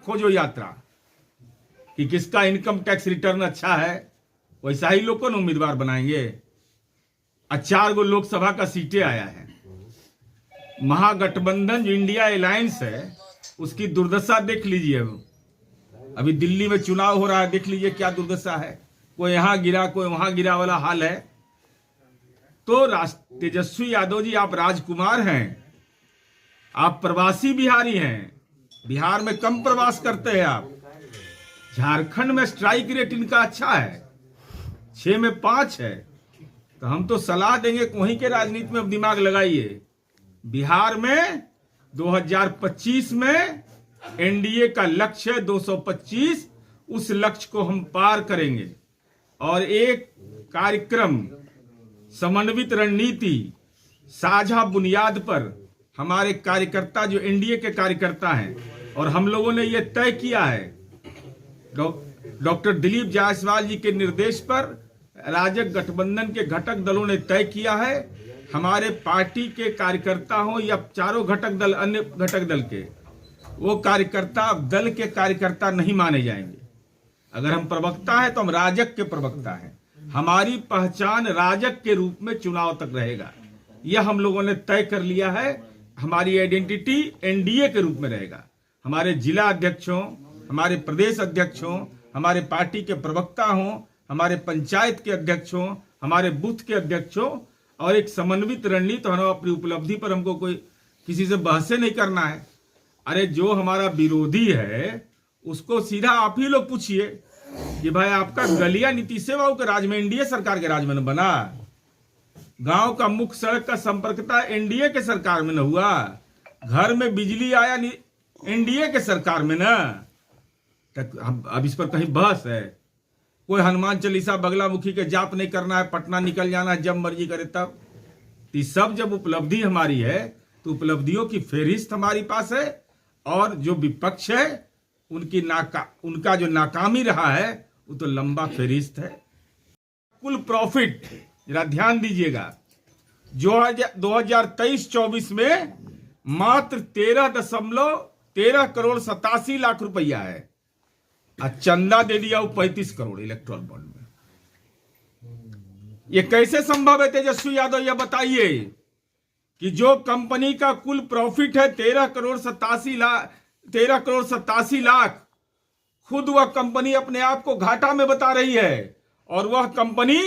खोजो यात्रा कि किसका इनकम टैक्स रिटर्न अच्छा है, वैसा ही लोग को ना उम्मीदवार बनाएंगे। 4 गो लोकसभा का सीटें आया है। महागठबंधन जो इंडिया अलायंस है उसकी दुर्दशा देख लीजिए। अभी दिल्ली में चुनाव हो रहा है, देख लीजिए क्या दुर्दशा है। कोई यहां गिरा कोई वहां गिरा वाला हाल है। तो तेजस्वी यादव जी, आप राजकुमार हैं, आप प्रवासी बिहारी हैं, बिहार में कम प्रवास करते हैं आप। झारखंड में स्ट्राइक रेट इनका अच्छा है, 6 में 5 है। तो हम तो सलाह देंगे कि वहीं के राजनीति में अब दिमाग लगाइए। बिहार में 2025 में एनडीए का लक्ष्य है 225, उस लक्ष्य को हम पार करेंगे। और एक कार्यक्रम, समन्वित रणनीति, साझा बुनियाद पर हमारे कार्यकर्ता जो एनडीए के कार्यकर्ता हैं और हम लोगों ने यह तय किया है, डॉक्टर दिलीप जायसवाल जी के निर्देश पर राजग गठबंधन के घटक दलों ने तय किया है, हमारे पार्टी के कार्यकर्ता हो या चारों घटक दल, अन्य घटक दल के, वो कार्यकर्ता अब दल के कार्यकर्ता नहीं माने जाएंगे। अगर हम प्रवक्ता है तो हम राजग के प्रवक्ता हैं। हमारी पहचान राजग के रूप में चुनाव तक रहेगा, यह हम लोगों ने तय कर लिया है। हमारी आइडेंटिटी एनडीए के रूप में रहेगा। हमारे जिला अध्यक्षों, हमारे प्रदेश अध्यक्षों, हमारे पार्टी के प्रवक्ता हों, हमारे पंचायत के अध्यक्षों, हमारे बूथ के अध्यक्षों, और एक समन्वित रणनीति। हम अपनी उपलब्धि पर हमको कोई किसी से बहसे नहीं करना है। अरे जो हमारा विरोधी है उसको सीधा आप ही लोग पूछिए कि भाई आपका गलिया नीतीश से के राज में, एनडीए सरकार के राज में न बना, गांव का मुख्य सड़क का संपर्कता एनडीए के सरकार में न हुआ, घर में बिजली आया एनडीए के सरकार में न। अब इस पर कहीं बहस है? कोई हनुमान चालीसा बगलामुखी के जाप नहीं करना है, पटना निकल जाना है जब मर्जी करे तब। तो सब जब उपलब्धि हमारी है तो उपलब्धियों की फेहरिस्त हमारी पास है, और जो विपक्ष है उनका जो नाकामी रहा है वो तो लंबा फेहरिस्त है। कुल प्रॉफिट जरा ध्यान दीजिएगा, जो 2023-24 में मात्र 13 करोड़ 87 लाख रुपया है। चंदा दे दिया वो 35 करोड़ इलेक्ट्रॉल बॉन्ड में। ये कैसे संभव है तेजस्वी यादव, यह बताइए कि जो कंपनी का कुल प्रॉफिट है 13 करोड़ 87 लाख, खुद वह कंपनी अपने आप को घाटा में बता रही है, और वह कंपनी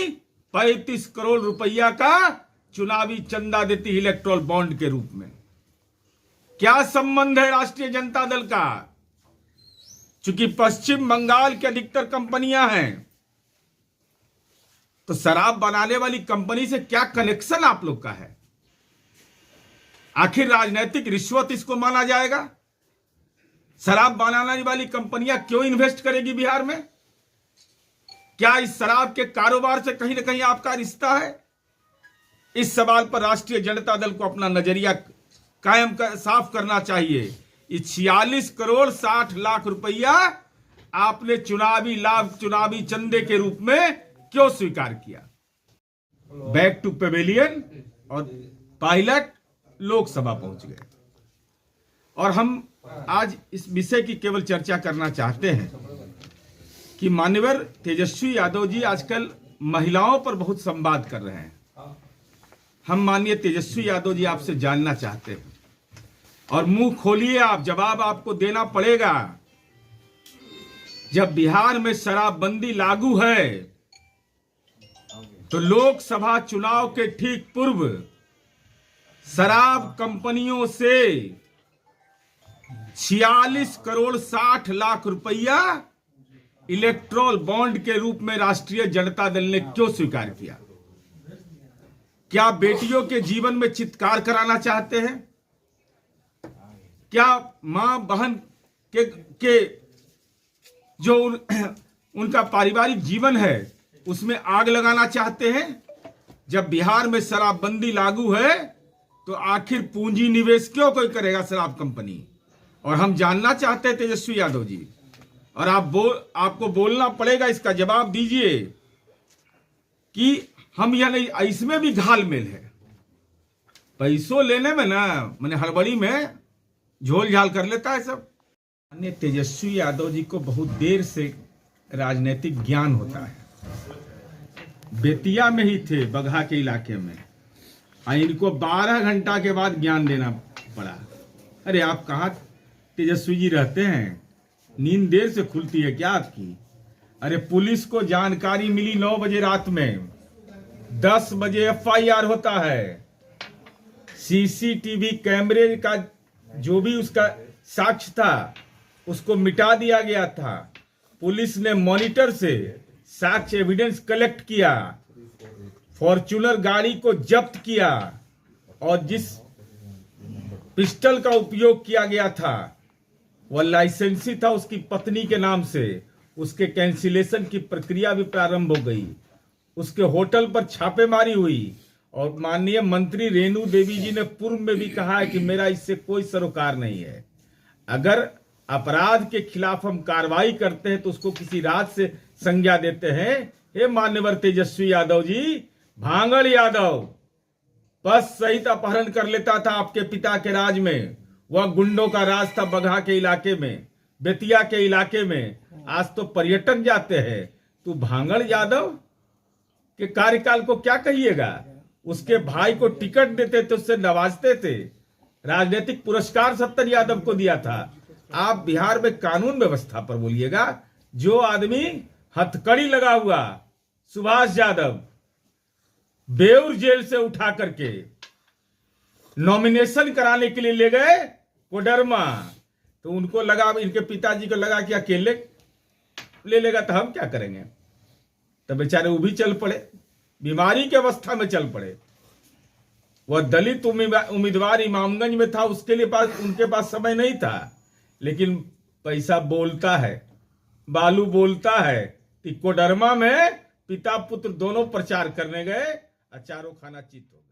35 करोड़ रुपया का चुनावी चंदा देती है इलेक्ट्रॉल बॉन्ड के रूप में। क्या संबंध है राष्ट्रीय जनता दल का? चूंकि पश्चिम बंगाल के अधिकतर कंपनियां हैं, तो शराब बनाने वाली कंपनी से क्या कनेक्शन आप लोग का है? आखिर राजनीतिक रिश्वत इसको माना जाएगा? शराब बनाने वाली कंपनियां क्यों इन्वेस्ट करेगी बिहार में? क्या इस शराब के कारोबार से कहीं ना कहीं आपका रिश्ता है? इस सवाल पर राष्ट्रीय जनता दल को अपना नजरिया साफ करना चाहिए। 46 करोड़ 60 लाख रुपया आपने चुनावी लाभ, चुनावी चंदे के रूप में क्यों स्वीकार किया? बैक टू पेवेलियन और पायलट लोकसभा पहुंच गए। और हम आज इस विषय की केवल चर्चा करना चाहते हैं कि माननीय तेजस्वी यादव जी आजकल महिलाओं पर बहुत संवाद कर रहे हैं। हम माननीय तेजस्वी यादव जी आपसे जानना चाहते हैं, और मुंह खोलिए आप, जवाब आपको देना पड़ेगा। जब बिहार में शराबबंदी लागू है तो लोकसभा चुनाव के ठीक पूर्व शराब कंपनियों से 46 करोड़ 60 लाख रुपया इलेक्ट्रॉल बॉन्ड के रूप में राष्ट्रीय जनता दल ने क्यों स्वीकार किया? क्या बेटियों के जीवन में चित्कार कराना चाहते हैं? क्या मां बहन के जो उनका पारिवारिक जीवन है उसमें आग लगाना चाहते हैं? जब बिहार में शराबबंदी लागू है तो आखिर पूंजी निवेश क्यों कोई करेगा शराब कंपनी? और हम जानना चाहते हैं तेजस्वी यादव जी, और आपको बोलना पड़ेगा, इसका जवाब दीजिए कि हम यह नहीं, इसमें भी घालमेल है। पैसों लेने में ना, मैंने हड़बड़ी में झोल झाल कर लेता है सब। माननीय तेजस्वी यादव जी को बहुत देर से राजनीतिक ज्ञान होता है। बेतिया में ही थे, बगहा के इलाके में, और इनको 12 घंटा के बाद ज्ञान देना पड़ा। अरे आप कहाँ तेजस्वी जी रहते हैं? नींद देर से खुलती है क्या आपकी? अरे पुलिस को जानकारी मिली 9 बजे रात में, 10 बजे FIR होता है। CCTV कैमरे का जो भी उसका साक्ष्य था उसको मिटा दिया गया था। पुलिस ने मॉनिटर से साक्ष्य एविडेंस कलेक्ट किया, फॉर्च्यूनर गाड़ी को जब्त किया, और जिस पिस्टल का उपयोग किया गया था वह लाइसेंसी था उसकी पत्नी के नाम से। उसके कैंसिलेशन की प्रक्रिया भी प्रारंभ हो गई। उसके होटल पर छापेमारी हुई, और माननीय मंत्री रेणु देवी जी ने पूर्व में भी कहा है कि मेरा इससे कोई सरोकार नहीं है। अगर अपराध के खिलाफ हम कार्रवाई करते हैं तो उसको किसी राज से संज्ञा देते हैं। हे मान्यवर तेजस्वी यादव जी, भांगड़ यादव बस सहित अपहरण कर लेता था आपके पिता के राज में। वह गुंडों का राज था बगहा के इलाके में, बेतिया के इलाके में। आज तो पर्यटक जाते हैं। तू भांगड़ यादव के कार्यकाल को क्या कहिएगा? उसके भाई को टिकट देते थे, उससे नवाजते थे, राजनीतिक पुरस्कार 70 यादव को दिया था। आप बिहार में कानून व्यवस्था पर बोलिएगा। जो आदमी हथकड़ी लगा हुआ सुभाष यादव बेउर जेल से उठा करके नॉमिनेशन कराने के लिए ले गए कोडरमा, तो उनको लगा, इनके पिताजी को लगा कि अकेले ले लेगा तो हम क्या करेंगे, तो बेचारे वो भी चल पड़े, बीमारी की अवस्था में चल पड़े। वह दलित उम्मीदवार इमामगंज में था, उसके लिए उनके पास समय नहीं था, लेकिन पैसा बोलता है, बालू बोलता है। कि कोडरमा में पिता पुत्र दोनों प्रचार करने गए, चारों खाना चित हो गए।